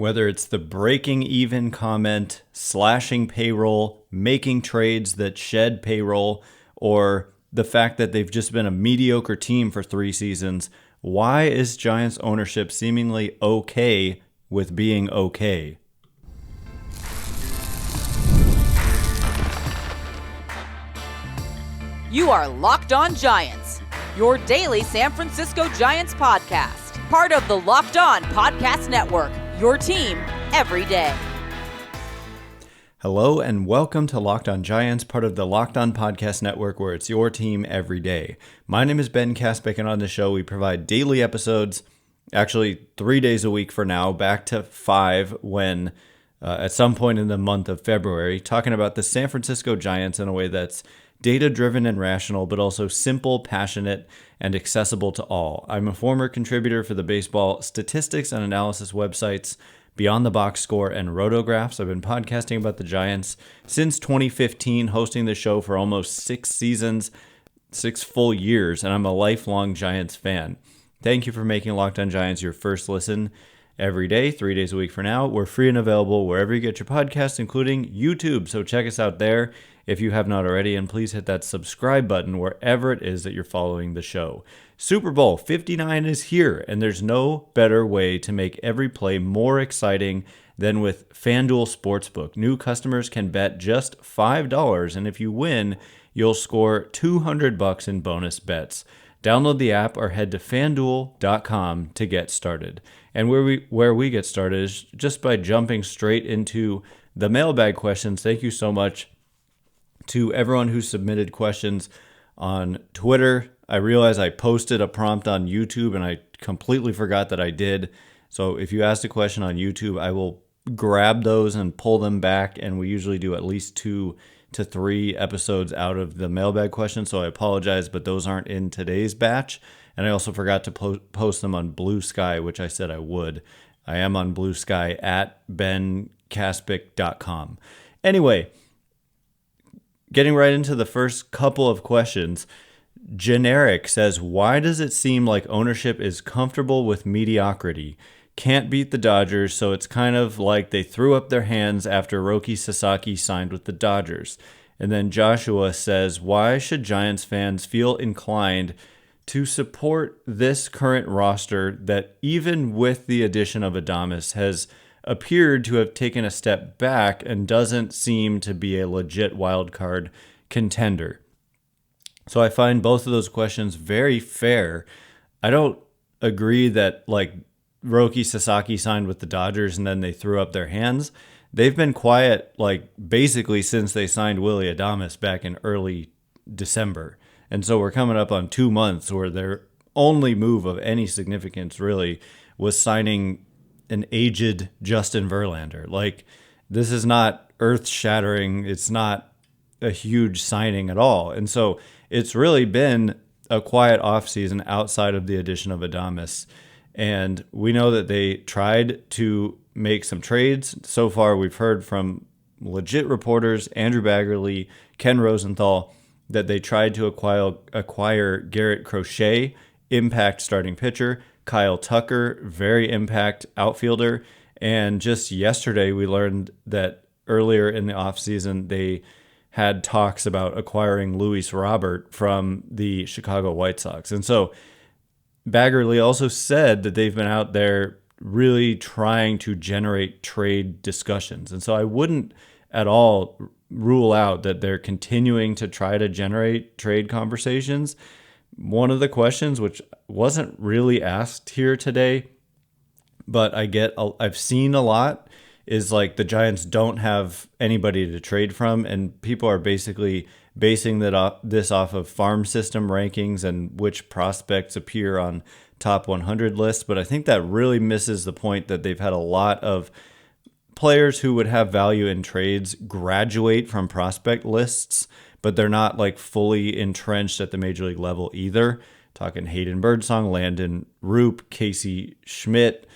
Whether it's the breaking even comment, slashing payroll, making trades that shed payroll, or the fact that they've just been a mediocre team for 3 seasons, why is Giants ownership seemingly okay with being okay? You are Locked On Giants, your daily San Francisco Giants podcast, part of the Locked On Podcast Network, your team every day. Hello and welcome to Locked On Giants, part of the Locked On Podcast Network, where it's your team every day. My name is Ben Kaspick, and on the show we provide daily episodes, actually 3 days a week for now, back to 5 when at some point in the month of February, talking about the San Francisco Giants in a way that's data-driven and rational, but also simple, passionate, and accessible to all. I'm a former contributor for the baseball statistics and analysis websites Beyond the Box Score and Rotographs. I've been podcasting about the Giants since 2015, hosting the show for almost 6 seasons, 6 full years, and I'm a lifelong Giants fan. Thank you for making Locked On Giants your first listen every day, 3 days a week for now. We're free and available wherever you get your podcasts, including YouTube, so check us out there if you have not already, and please hit that subscribe button wherever it is that you're following the show. Super Bowl 59 is here, and there's no better way to make every play more exciting than with FanDuel Sportsbook. New customers can bet just $5, and if you win, you'll score $200 in bonus bets. Download the app or head to FanDuel.com to get started. And where we get started is just by jumping straight into the mailbag questions. Thank you so much to everyone who submitted questions on Twitter. I realize I posted a prompt on YouTube and I completely forgot that I did. So if you asked a question on YouTube, I will grab those and pull them back. And we usually do at least 2 to 3 episodes out of the mailbag questions. So I apologize, but those aren't in today's batch. And I also forgot to post them on Blue Sky, which I said I would. I am on Blue Sky at benkaspick.com. Anyway, getting right into the first couple of questions, Generic says, why does it seem like ownership is comfortable with mediocrity? Can't beat the Dodgers, so it's kind of like they threw up their hands after Roki Sasaki signed with the Dodgers. And then Joshua says, why should Giants fans feel inclined to support this current roster that, even with the addition of Adames, has appeared to have taken a step back and doesn't seem to be a legit wildcard contender? So I find both of those questions very fair. I don't agree that Roki Sasaki signed with the Dodgers and then they threw up their hands. They've been quiet basically since they signed Willy Adames back in early December. And so we're coming up on 2 months where their only move of any significance really was signing an aged Justin Verlander. This is not earth-shattering. It's not a huge signing at all. And so it's really been a quiet offseason outside of the addition of Adames. And we know that they tried to make some trades. So far, we've heard from legit reporters, Andrew Baggerly, Ken Rosenthal, that they tried to acquire Garrett Crochet, impact starting pitcher, Kyle Tucker, very impact outfielder. And just yesterday, we learned that earlier in the offseason, they had talks about acquiring Luis Robert from the Chicago White Sox. And so Baggerly also said that they've been out there really trying to generate trade discussions. And so I wouldn't at all rule out that they're continuing to try to generate trade conversations. One of the questions, which wasn't really asked here today, but I've seen a lot, is the Giants don't have anybody to trade from, and people are basically basing this off of farm system rankings and which prospects appear on top 100 lists. But I think that really misses the point that they've had a lot of players who would have value in trades graduate from prospect lists, but they're not fully entrenched at the major league level either. Talking Hayden Birdsong, Landon Roop, Casey Schmidt.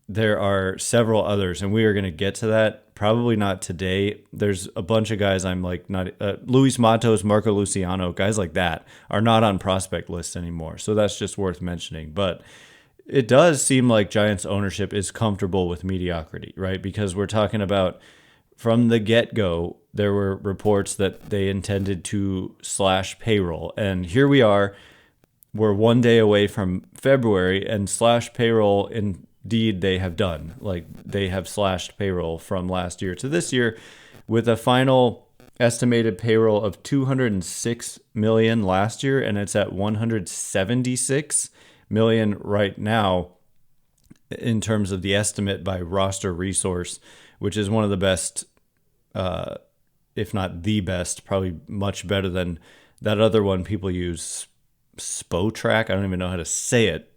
There are several others, and we are going to get to that. Probably not today. There's a bunch of guys I'm not Luis Matos, Marco Luciano, guys like that are not on prospect lists anymore. So that's just worth mentioning. But it does seem like Giants ownership is comfortable with mediocrity, right? Because we're talking about from the get-go, there were reports that they intended to slash payroll. And here we are, we're 1 day away from February, and slash payroll indeed they have done. Like, they have slashed payroll from last year to this year with a final estimated payroll of $206 million last year, and it's at $176 million right now in terms of the estimate by Roster Resource, which is one of the best, if not the best, probably much better than that other one people use, Spotrac. I don't even know how to say it.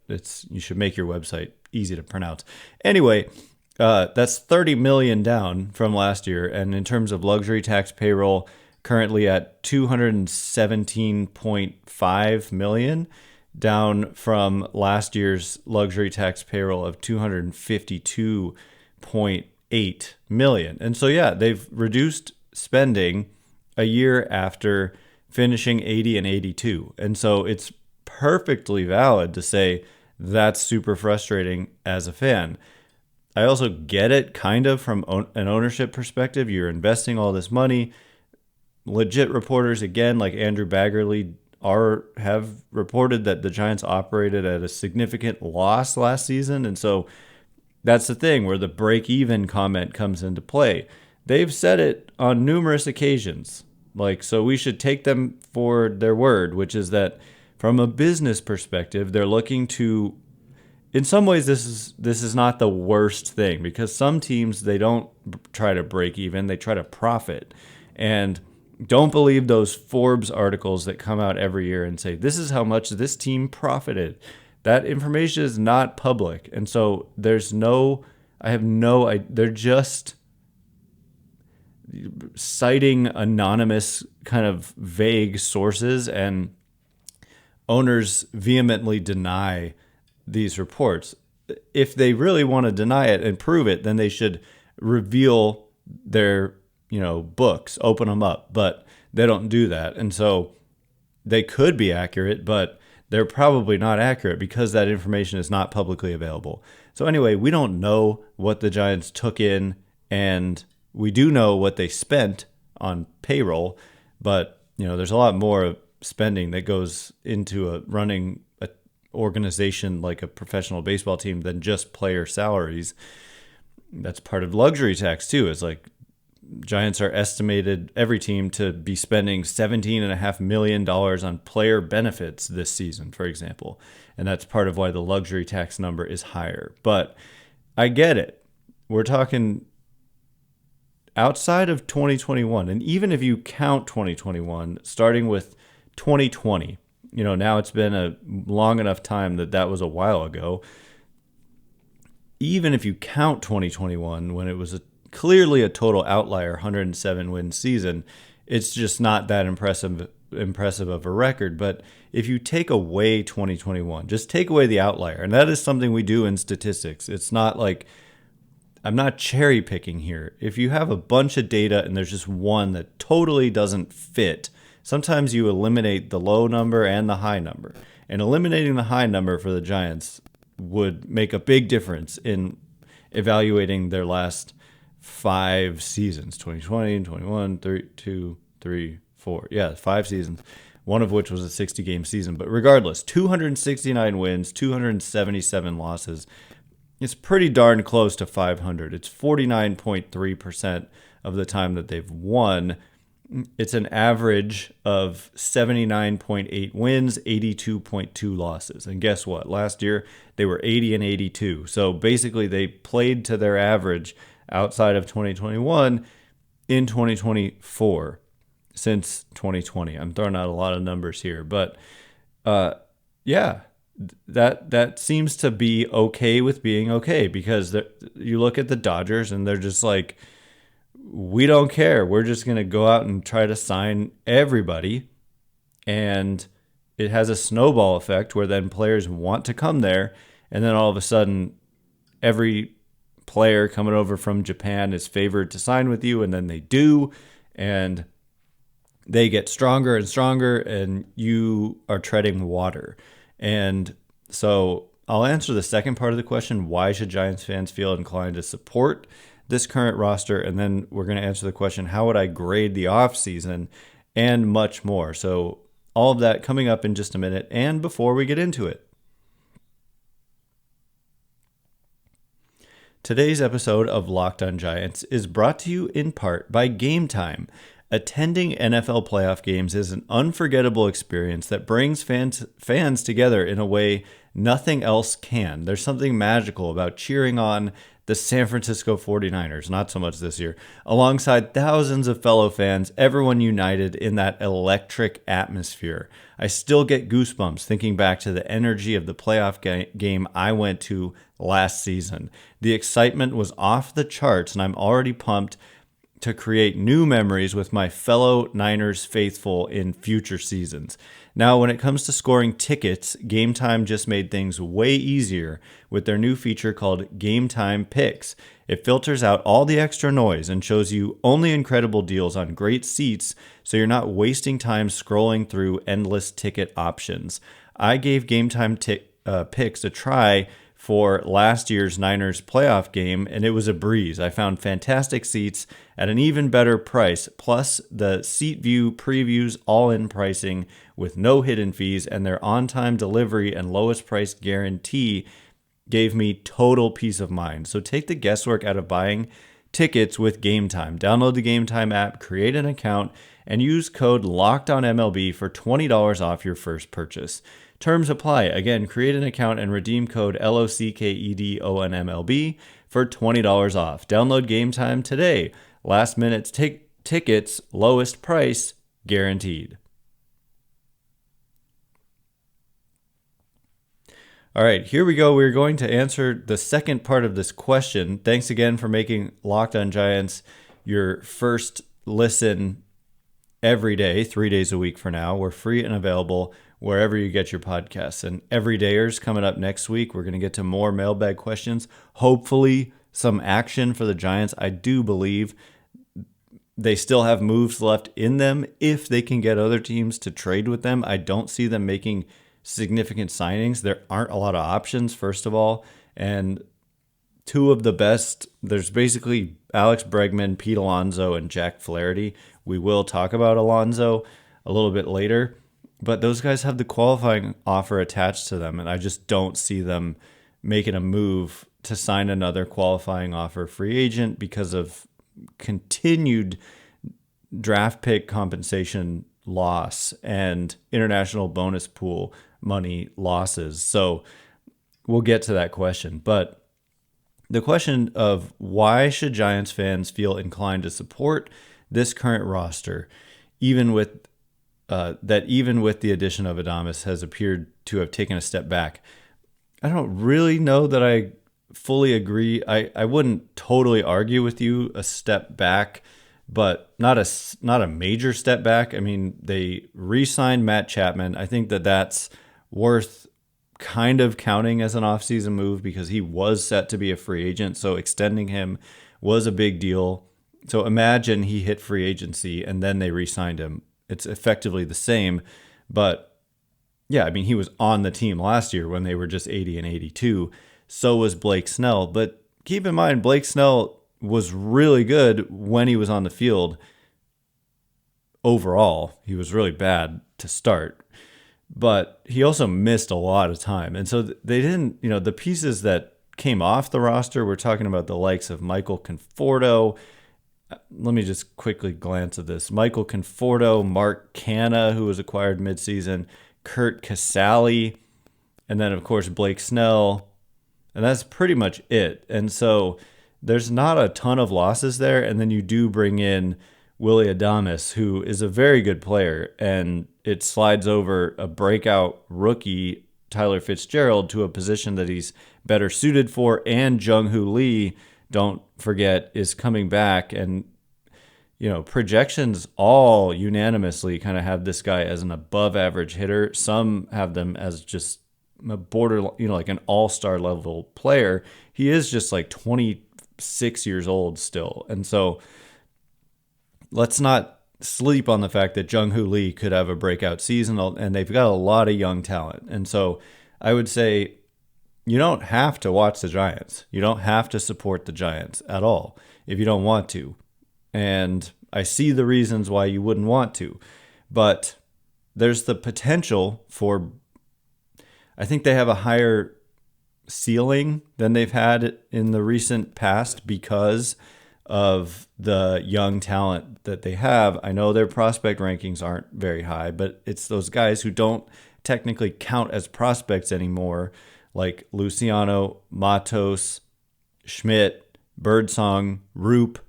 You should make your website easy to pronounce. Anyway, that's 30 million down from last year, and in terms of luxury tax payroll, currently at 217.5 million, down from last year's luxury tax payroll of 252.8 million. And so, yeah, they've reduced spending a year after finishing 80 and 82. And so it's perfectly valid to say that's super frustrating as a fan. I also get it kind of from an ownership perspective. You're investing all this money. Legit reporters, again, like Andrew Baggerly, have reported that the Giants operated at a significant loss last season. And so that's the thing where the break-even comment comes into play. They've said it on numerous occasions. So we should take them for their word, which is that from a business perspective, they're looking to, in some ways, this is not the worst thing, because some teams, they don't try to break even, they try to profit. And don't believe those Forbes articles that come out every year and say, this is how much this team profited. That information is not public. And so they're just citing anonymous kind of vague sources, and owners vehemently deny these reports. If they really want to deny it and prove it, then they should reveal their books, open them up, but they don't do that. And so they could be accurate, but they're probably not accurate because that information is not publicly available. So anyway, we don't know what the Giants took in, and we do know what they spent on payroll, but there's a lot more spending that goes into running an organization like a professional baseball team than just player salaries. That's part of luxury tax too. It's like Giants are estimated, every team, to be spending $17.5 million on player benefits this season, for example. And that's part of why the luxury tax number is higher. But I get it. We're talking outside of 2021. And even if you count 2021, starting with 2020, now it's been a long enough time that was a while ago. Even if you count 2021, when it was clearly a total outlier 107-win season, it's just not that impressive of a record. But if you take away 2021, just take away the outlier, and that is something we do in statistics. It's not like, I'm not cherry picking here. If you have a bunch of data and there's just one that totally doesn't fit, sometimes you eliminate the low number and the high number. And eliminating the high number for the Giants would make a big difference in evaluating their last 5 seasons, 2020, 21, 2, 3, 4. Yeah, 5 seasons, one of which was a 60-game season. But regardless, 269 wins, 277 losses. It's pretty darn close to 500. It's 49.3% of the time that they've won. It's an average of 79.8 wins, 82.2 losses. And guess what? Last year, they were 80 and 82. So basically, they played to their average outside of 2021 in 2024 since 2020. I'm throwing out a lot of numbers here, but yeah, that seems to be okay with being okay, because you look at the Dodgers and they're just like, we don't care. We're just going to go out and try to sign everybody. And it has a snowball effect where then players want to come there. And then all of a sudden, every player coming over from Japan is favored to sign with you. And then they do. And they get stronger and stronger. And you are treading water. And so I'll answer the second part of the question, why should Giants fans feel inclined to support this current roster? And then we're going to answer the question, how would I grade the offseason, and much more. So all of that coming up in just a minute, and before we get into it. Today's episode of Locked On Giants is brought to you in part by Game Time. Attending NFL playoff games is an unforgettable experience that brings fans together in a way nothing else can. There's something magical about cheering on the San Francisco 49ers, not so much this year, alongside thousands of fellow fans, everyone united in that electric atmosphere. I still get goosebumps thinking back to the energy of the playoff game I went to last season. The excitement was off the charts, and I'm already pumped to create new memories with my fellow Niners faithful in future seasons. Now, when it comes to scoring tickets, Game Time just made things way easier with their new feature called Game Time Picks. It filters out all the extra noise and shows you only incredible deals on great seats, so you're not wasting time scrolling through endless ticket options. I gave Game Time Picks a try for last year's Niners playoff game, and it was a breeze. I found fantastic seats at an even better price, plus the seat view previews all-in pricing with no hidden fees, and their on-time delivery and lowest price guarantee gave me total peace of mind. So take the guesswork out of buying tickets with Game Time. Download the Game Time app, create an account, and use code LOCKEDONMLB for $20 off your first purchase. Terms apply. Again, create an account and redeem code LOCKEDONMLB for $20 off. Download Game Time today. Last minute tickets, lowest price guaranteed. All right, here we go. We're going to answer the second part of this question. Thanks again for making Locked On Giants your first listen every day, 3 days a week for now. We're free and available wherever you get your podcasts. And Everydayers coming up next week. We're going to get to more mailbag questions. Hopefully some action for the Giants. I do believe they still have moves left in them if they can get other teams to trade with them. I don't see them making significant signings. There aren't a lot of options, first of all. And two of the best, there's basically Alex Bregman, Pete Alonso, and Jack Flaherty. We will talk about Alonso a little bit later. But those guys have the qualifying offer attached to them, and I just don't see them making a move to sign another qualifying offer free agent because of continued draft pick compensation loss and international bonus pool money losses. So we'll get to that question. But the question of why should Giants fans feel inclined to support this current roster, even with the addition of Adames has appeared to have taken a step back. I don't really know that I fully agree. I wouldn't totally argue with you a step back, but not a major step back. I mean, they re-signed Matt Chapman. I think that that's worth kind of counting as an offseason move because he was set to be a free agent, so extending him was a big deal. So imagine he hit free agency and then they re-signed him. It's effectively the same, but yeah, I mean, he was on the team last year when they were just 80 and 82. So was Blake Snell. But keep in mind, Blake Snell was really good when he was on the field. Overall, he was really bad to start, but he also missed a lot of time. And so they didn't, the pieces that came off the roster, we're talking about the likes of Michael Conforto. Let me just quickly glance at this. Michael Conforto, Mark Canna, who was acquired midseason, Kurt Casale, and then, of course, Blake Snell. And that's pretty much it. And so there's not a ton of losses there. And then you do bring in Willy Adames, who is a very good player. And it slides over a breakout rookie, Tyler Fitzgerald, to a position that he's better suited for. And Jung-Hoo Lee, don't forget, is coming back. And, projections all unanimously kind of have this guy as an above average hitter. Some have them as just a border, like an all-star level player. He is just like 26 years old still. And so let's not sleep on the fact that Jung-Hoo Lee could have a breakout season, and they've got a lot of young talent. And so I would say you don't have to watch the Giants. You don't have to support the Giants at all if you don't want to. And I see the reasons why you wouldn't want to. But there's the potential for, I think they have a higher ceiling than they've had in the recent past because of the young talent that they have. I know their prospect rankings aren't very high, but it's those guys who don't technically count as prospects anymore, like Luciano, Matos, Schmidt, Birdsong, Roop,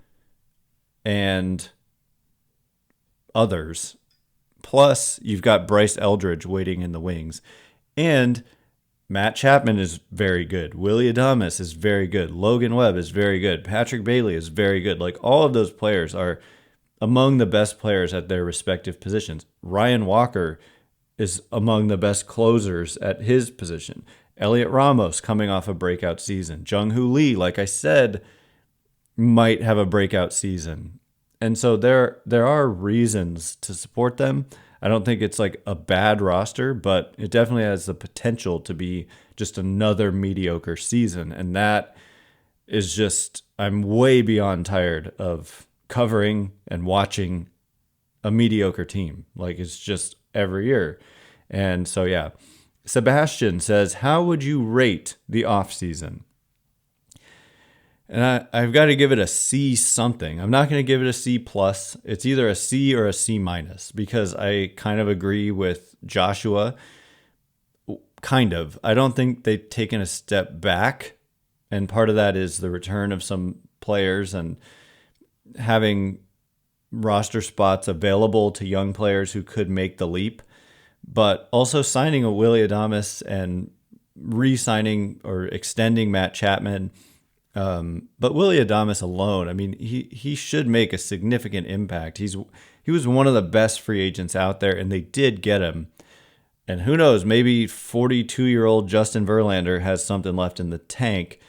and others. Plus, you've got Bryce Eldridge waiting in the wings. And Matt Chapman is very good. Willy Adames is very good. Logan Webb is very good. Patrick Bailey is very good. Like, all of those players are among the best players at their respective positions. Ryan Walker is among the best closers at his position. Heliot Ramos coming off a breakout season. Jung-Hoo Lee, like I said, might have a breakout season. And so there are reasons to support them. I don't think it's like a bad roster, but it definitely has the potential to be just another mediocre season. And that is just, I'm way beyond tired of covering and watching a mediocre team. Like, it's just every year. And so, yeah. Sebastian says, how would you rate the offseason? And I've got to give it a C something. I'm not going to give it a C plus. It's either a C or a C minus because I kind of agree with Joshua. Kind of. I don't think they've taken a step back. And part of that is the return of some players and having roster spots available to young players who could make the leap. But also signing a Willy Adames and re-signing or extending Matt Chapman. But Willy Adames alone, I mean, he should make a significant impact. He was one of the best free agents out there, and they did get him. And who knows, maybe 42-year-old Justin Verlander has something left in the tank.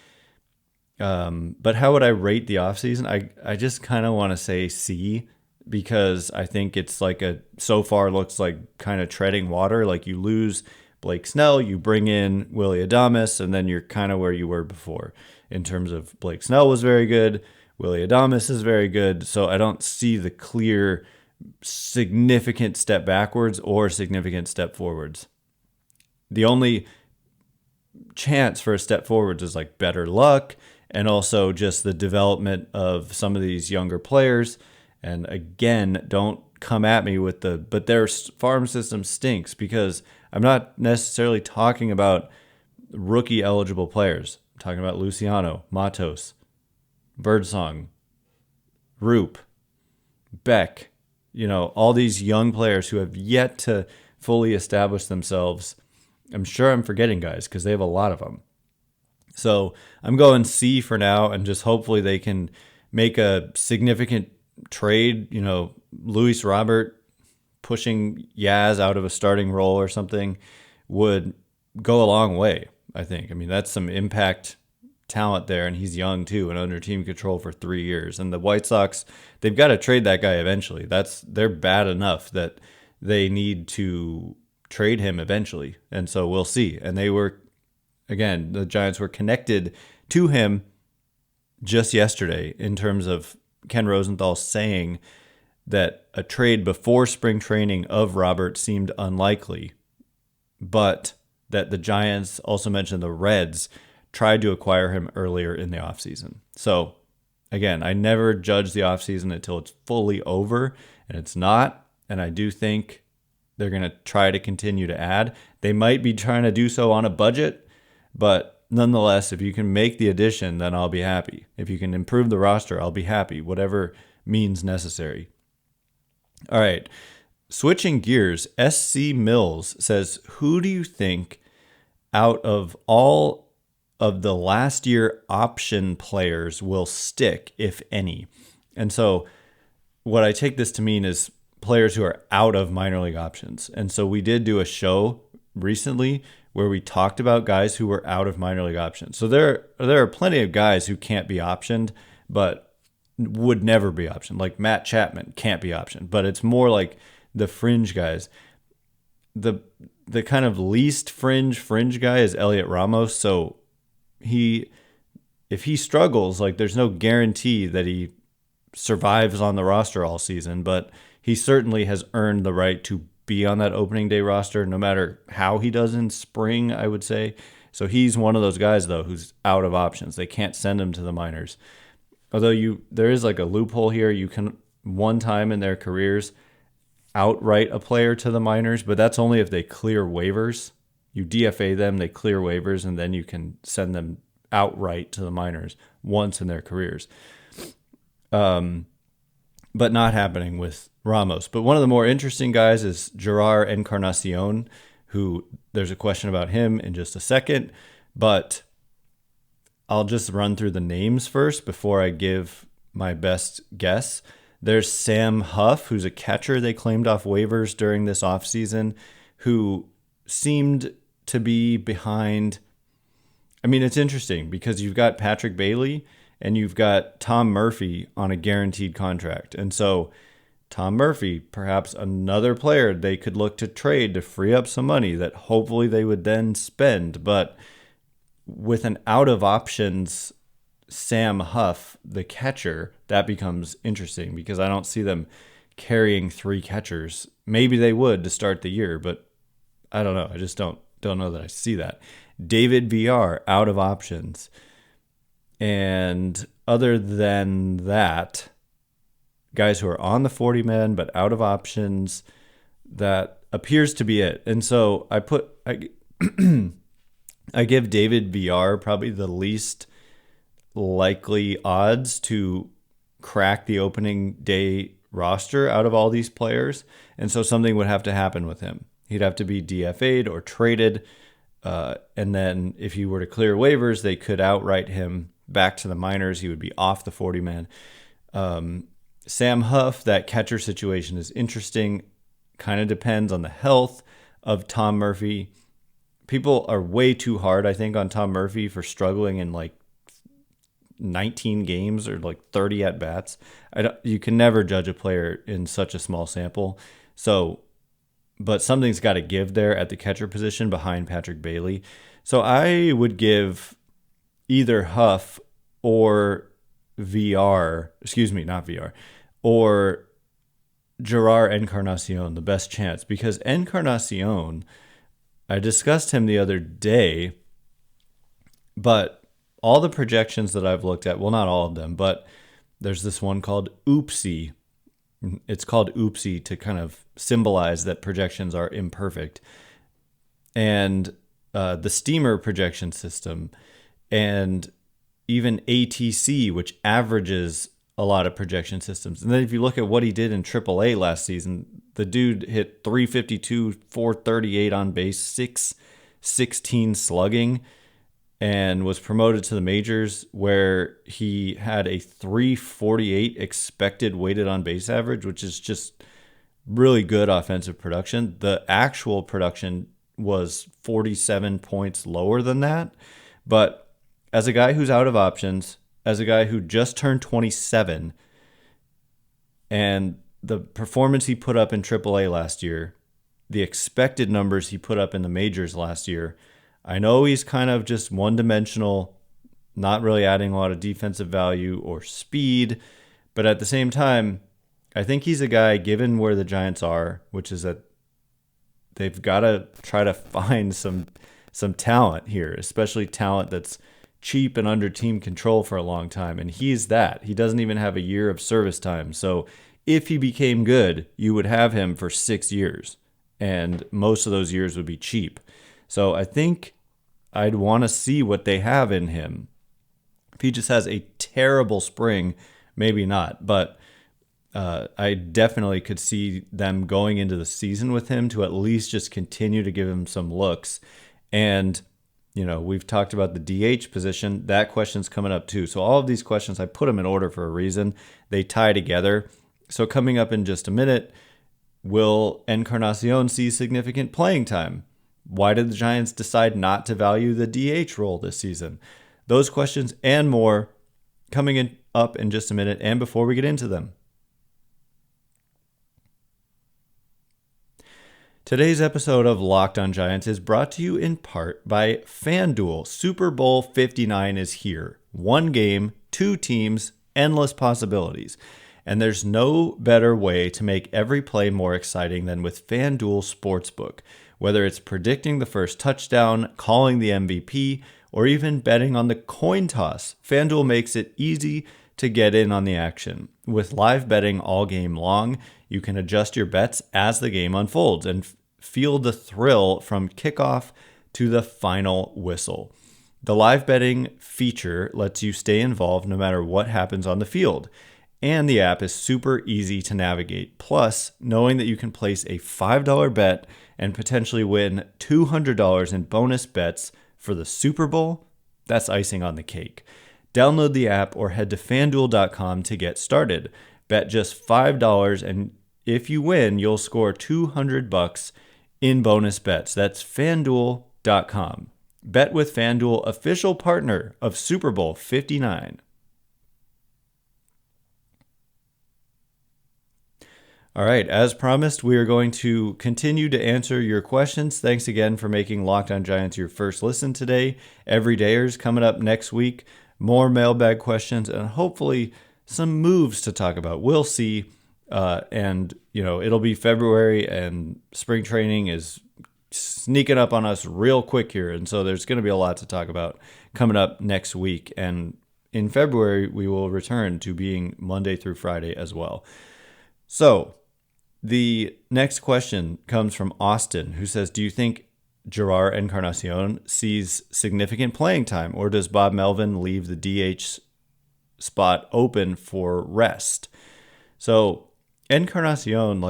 But how would I rate the offseason? I just kind of want to say C, because I think it's like so far looks like kind of treading water. Like, you lose Blake Snell, you bring in Willy Adames, and then you're kind of where you were before. In terms of Blake Snell was very good, Willy Adames is very good, so I don't see the clear significant step backwards or significant step forwards. The only chance for a step forwards is like better luck and also just the development of some of these younger players. And again, don't come at me with but their farm system stinks, because I'm not necessarily talking about rookie eligible players. I'm talking about Luciano, Matos, Birdsong, Roop, Beck, all these young players who have yet to fully establish themselves. I'm sure I'm forgetting guys because they have a lot of them. So I'm going C for now, and just hopefully they can make a significant trade. Luis Robert pushing Yaz out of a starting role or something would go a long way, I think. I mean, that's some impact talent there, and he's young too and under team control for 3 years. And the White Sox, they've got to trade that guy eventually. They're bad enough that they need to trade him eventually. And so we'll see. And the Giants were connected to him just yesterday in terms of Ken Rosenthal saying that a trade before spring training of Robert seemed unlikely, but that the Giants, also mentioned the Reds, tried to acquire him earlier in the offseason. So again, I never judge the offseason until it's fully over, and it's not. And I do think they're going to try to continue to add. They might be trying to do so on a budget, but nonetheless, if you can make the addition, then I'll be happy. If you can improve the roster, I'll be happy, whatever means necessary. All right, switching gears, SC Mills says, who do you think out of all of the last year option players will stick, if any? And so what I take this to mean is players who are out of minor league options. And so we did do a show recently where we talked about guys who were out of minor league options. So there are plenty of guys who can't be optioned, but would never be optioned. Like Matt Chapman can't be optioned, but it's more like the fringe guys. The the kind of least fringe guy is Heliot Ramos. So if he struggles, like there's no guarantee that he survives on the roster all season, but he certainly has earned the right to be on that opening day roster no matter how he does in spring, I would say. So he's one of those guys, though, who's out of options. They can't send him to the minors. Although there is like a loophole here. You can one time in their careers outright a player to the minors, but that's only if they clear waivers. You DFA them, they clear waivers, and then you can send them outright to the minors once in their careers. But not happening with Ramos. But one of the more interesting guys is Jerar Encarnacion, who there's a question about him in just a second, but I'll just run through the names first before I give my best guess. There's Sam Huff, who's a catcher they claimed off waivers during this offseason, who seemed to be behind. I mean, it's interesting because you've got Patrick Bailey and you've got Tom Murphy on a guaranteed contract. And so Tom Murphy, perhaps another player they could look to trade to free up some money that hopefully they would then spend. But with an out of options Sam Huff, the catcher, that becomes interesting because I don't see them carrying 3 catchers. Maybe they would to start the year, but I don't know. I just don't know that I see that. David VR, out of options. And other than that, guys who are on the 40-man but out of options, that appears to be it. And so I give David VR probably the least likely odds to crack the opening day roster out of all these players. And so something would have to happen with him. He'd have to be DFA'd or traded. And then if he were to clear waivers, they could outright him back to the minors. He would be off the 40-man. Sam Huff, that catcher situation is interesting. Kind of depends on the health of Tom Murphy. People are way too hard, I think, on Tom Murphy for struggling in like 19 games or like 30 at-bats. You can never judge a player in such a small sample. But something's got to give there at the catcher position behind Patrick Bailey. So I would give either Huff or not VR, or Jerar Encarnacion the best chance, because Encarnacion, I discussed him the other day, but all the projections that I've looked at, well, not all of them, but there's this one called Oopsie. It's called Oopsie to kind of symbolize that projections are imperfect. And the Steamer projection system, and even ATC, which averages a lot of projection systems. And then if you look at what he did in AAA last season, the dude hit 352, 438 on base, 616 slugging, and was promoted to the majors where he had a 348 expected weighted on base average, which is just really good offensive production. The actual production was 47 points lower than that. But as a guy who's out of options, as a guy who just turned 27, and the performance he put up in AAA last year, the expected numbers he put up in the majors last year, I know he's kind of just one-dimensional, not really adding a lot of defensive value or speed, but at the same time, I think he's a guy, given where the Giants are, which is that they've got to try to find some talent here, especially talent that's cheap and under team control for a long time, and he's that. He doesn't even have a year of service time, so if he became good, you would have him for 6 years, and most of those years would be cheap. So I think I'd want to see what they have in him. If he just has a terrible spring, maybe not. But I definitely could see them going into the season with him to at least just continue to give him some looks. And, we've talked about the DH position. That question's coming up too. So all of these questions, I put them in order for a reason. They tie together. So coming up in just a minute, will Encarnacion see significant playing time? Why did the Giants decide not to value the DH role this season? Those questions and more coming up in just a minute, and before we get into them. Today's episode of Locked on Giants is brought to you in part by FanDuel. Super Bowl 59 is here. One game, two teams, endless possibilities. And there's no better way to make every play more exciting than with FanDuel Sportsbook. Whether it's predicting the first touchdown, calling the MVP, or even betting on the coin toss, FanDuel makes it easy to get in on the action. With live betting all game long, you can adjust your bets as the game unfolds and feel the thrill from kickoff to the final whistle. The live betting feature lets you stay involved no matter what happens on the field. And the app is super easy to navigate. Plus, knowing that you can place a $5 bet and potentially win $200 in bonus bets for the Super Bowl, that's icing on the cake. Download the app or head to FanDuel.com to get started. Bet just $5, and if you win, you'll score $200 in bonus bets. That's FanDuel.com. Bet with FanDuel, official partner of Super Bowl 59. All right, as promised, we are going to continue to answer your questions. Thanks again for making Locked on Giants your first listen today. Everydayers coming up next week. More mailbag questions and hopefully some moves to talk about. We'll see. And, it'll be February and spring training is sneaking up on us real quick here. And so there's going to be a lot to talk about coming up next week. And in February, we will return to being Monday through Friday as well. So the next question comes from Austin, who says, do you think Jerar Encarnacion sees significant playing time, or does Bob Melvin leave the DH spot open for rest? So Encarnacion,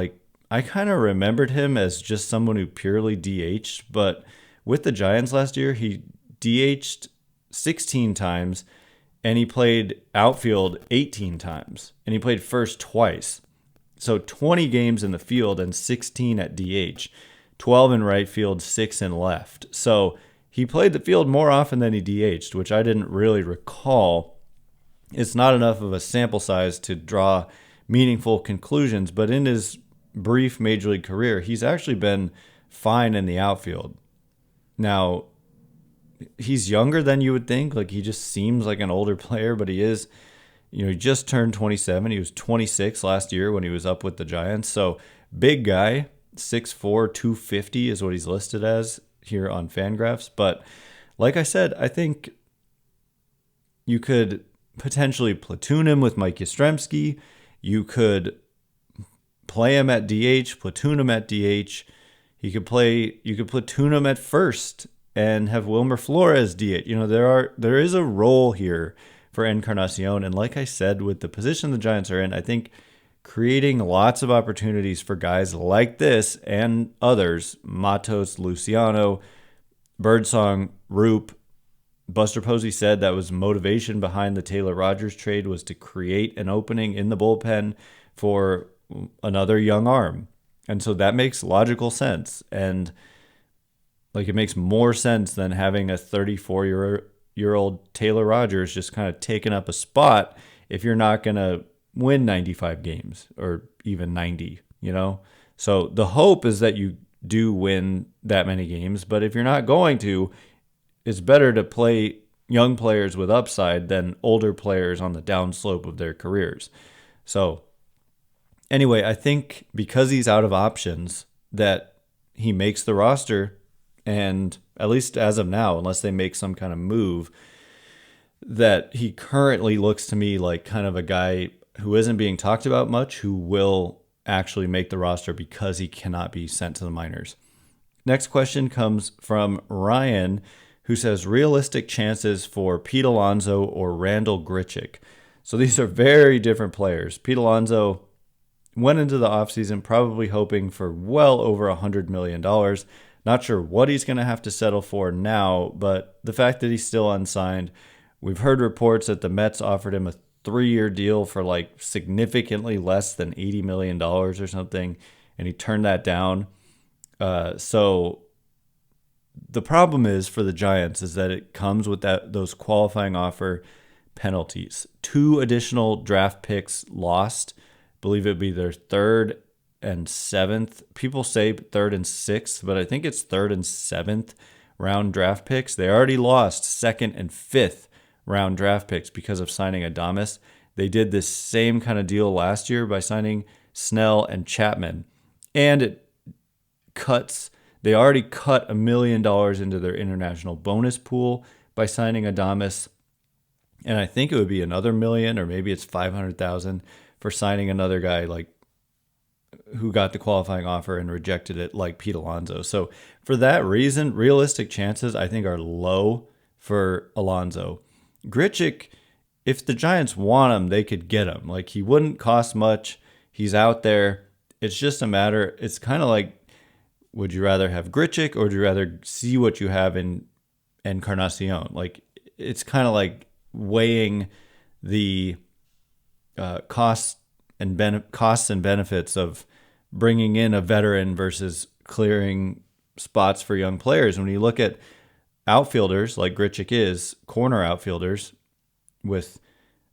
I kind of remembered him as just someone who purely DH'd, but with the Giants last year, he DH'd 16 times, and he played outfield 18 times, and he played first twice. So 20 games in the field and 16 at DH. 12 in right field, 6 in left. So he played the field more often than he DH'd, which I didn't really recall. It's not enough of a sample size to draw meaningful conclusions, but in his brief major league career, he's actually been fine in the outfield. Now, he's younger than you would think. He just seems like an older player, but he is, he just turned 27. He was 26 last year when he was up with the Giants. So big guy. 6'4", 250 is what he's listed as here on Fangraphs. But like I said, I think you could potentially platoon him with Mike Yastrzemski. You could play him at DH, platoon him at DH. You could platoon him at first and have Wilmer Flores DH. There is a role here for Encarnacion. And like I said, with the position the Giants are in, I think creating lots of opportunities for guys like this and others, Matos, Luciano, Birdsong, Roop. Buster Posey said that was motivation behind the Taylor Rogers trade, was to create an opening in the bullpen for another young arm. And so that makes logical sense. And it makes more sense than having a 34-year-old Taylor Rogers just kind of taking up a spot if you're not going to win 95 games or even 90, So the hope is that you do win that many games, but if you're not going to, it's better to play young players with upside than older players on the downslope of their careers. So anyway, I think because he's out of options that he makes the roster, and at least as of now, unless they make some kind of move, that he currently looks to me like kind of a guy who isn't being talked about much, who will actually make the roster because he cannot be sent to the minors. Next question comes from Ryan, who says realistic chances for Pete Alonso or Randall Grichuk. So these are very different players. Pete Alonso went into the offseason probably hoping for well over $100 million. Not sure what he's going to have to settle for now, but the fact that he's still unsigned, we've heard reports that the Mets offered him a 3-year deal for significantly less than $80 million or something, and he turned that down. So the problem is for the Giants is that it comes with those qualifying offer penalties. 2 additional draft picks lost. I believe it'd be their 3rd and 7th. People say 3rd and 6th, but I think it's 3rd and 7th round draft picks. They already lost 2nd and 5th round draft picks because of signing Adames. They did this same kind of deal last year by signing Snell and Chapman. And they already cut $1 million into their international bonus pool by signing Adames. And I think it would be another $1 million, or maybe it's $500,000 for signing another guy like who got the qualifying offer and rejected it, like Pete Alonso. So for that reason, realistic chances I think are low for Alonso. Grichuk, if the Giants want him, they could get him. Like, he wouldn't cost much. He's out there. It's just a matter. It's kind of like, would you rather have Grichuk or would you rather see what you have in Encarnacion? Like, it's kind of like weighing the costs and benefits of bringing in a veteran versus clearing spots for young players. When you look at outfielders like Grichuk is, corner outfielders, with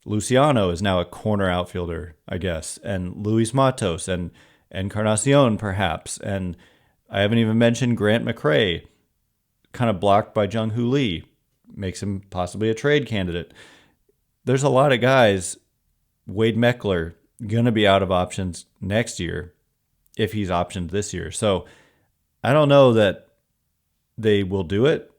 Luciano is now a corner outfielder, I guess, and Luis Matos and Encarnacion perhaps, and I haven't even mentioned Grant McCray, kind of blocked by Jung-Hoo Lee, makes him possibly a trade candidate. There's a lot of guys. Wade Meckler going to be out of options next year if he's optioned this year. So I don't know that they will do it,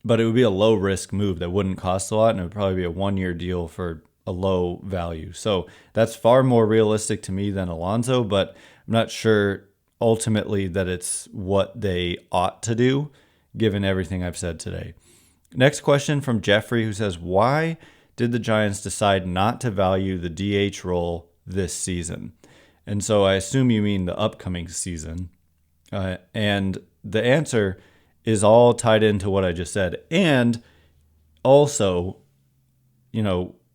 but it would be a low-risk move that wouldn't cost a lot, and it would probably be a one-year deal for a low value. So that's far more realistic to me than Alonso, but I'm not sure ultimately that it's what they ought to do, given everything I've said today. Next question from Jeffrey, who says, why did the Giants decide not to value the DH role this season? And so I assume you mean the upcoming season. And the answer is all tied into what I just said. And also,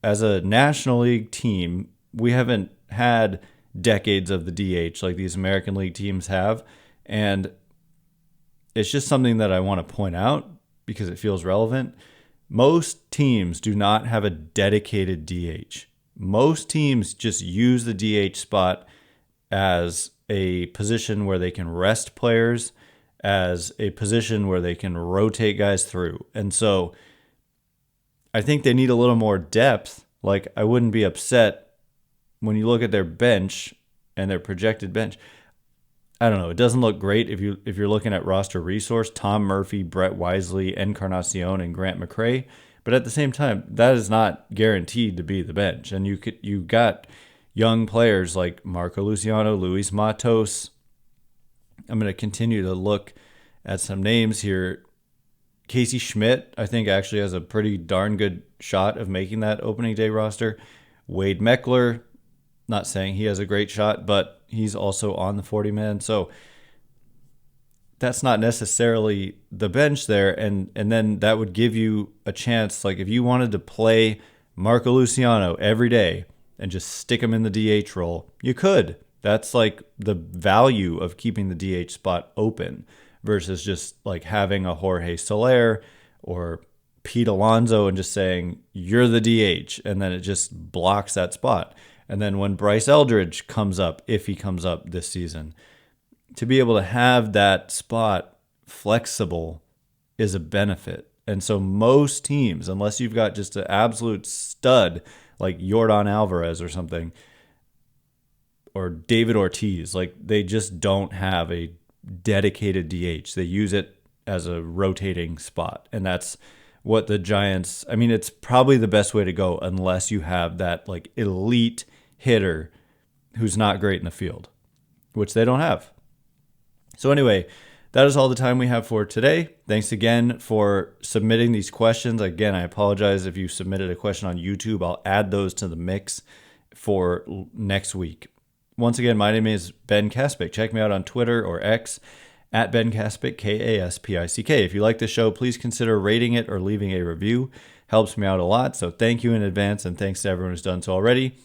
as a National League team, we haven't had decades of the DH like these American League teams have. And it's just something that I want to point out because it feels relevant. Most teams do not have a dedicated DH. Most teams just use the DH spot as a position where they can rest players, as a position where they can rotate guys through. And so I think they need a little more depth. Like, I wouldn't be upset when you look at their bench and their projected bench. I don't know. It doesn't look great if you're looking at roster resource, Tom Murphy, Brett Wisely, Encarnacion, and Grant McCray. But at the same time, that is not guaranteed to be the bench. And you got young players like Marco Luciano, Luis Matos. I'm going to continue to look at some names here. Casey Schmidt, I think, actually has a pretty darn good shot of making that opening day roster. Wade Meckler, not saying he has a great shot, but he's also on the 40-man. So that's not necessarily the bench there. And then that would give you a chance. Like, if you wanted to play Marco Luciano every day and just stick him in the DH role, you could. That's like the value of keeping the DH spot open versus just like having a Jorge Soler or Pete Alonso and just saying, you're the DH, and then it just blocks that spot. And then when Bryce Eldridge comes up, if he comes up this season, to be able to have that spot flexible is a benefit. And so most teams, unless you've got just an absolute stud like Yordan Alvarez or something, or David Ortiz, like, they just don't have a dedicated DH. They use it as a rotating spot. And that's what the Giants, I mean, it's probably the best way to go unless you have that like elite hitter who's not great in the field, which they don't have. So anyway, that is all the time we have for today. Thanks again for submitting these questions. Again, I apologize if you submitted a question on YouTube. I'll add those to the mix for next week. Once again, my name is Ben Kaspick. Check me out on Twitter or X at Ben Kaspick, Kaspick. If you like the show, please consider rating it or leaving a review. Helps me out a lot. So thank you in advance, and thanks to everyone who's done so already.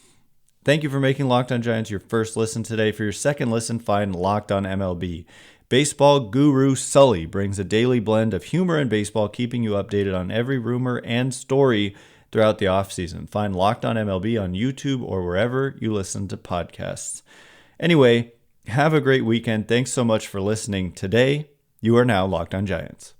Thank you for making Locked On Giants your first listen today. For your second listen, find Locked On MLB. Baseball guru Sully brings a daily blend of humor and baseball, keeping you updated on every rumor and story throughout the offseason. Find Locked On MLB on YouTube or wherever you listen to podcasts. Anyway, have a great weekend. Thanks so much for listening today. You are now Locked On Giants.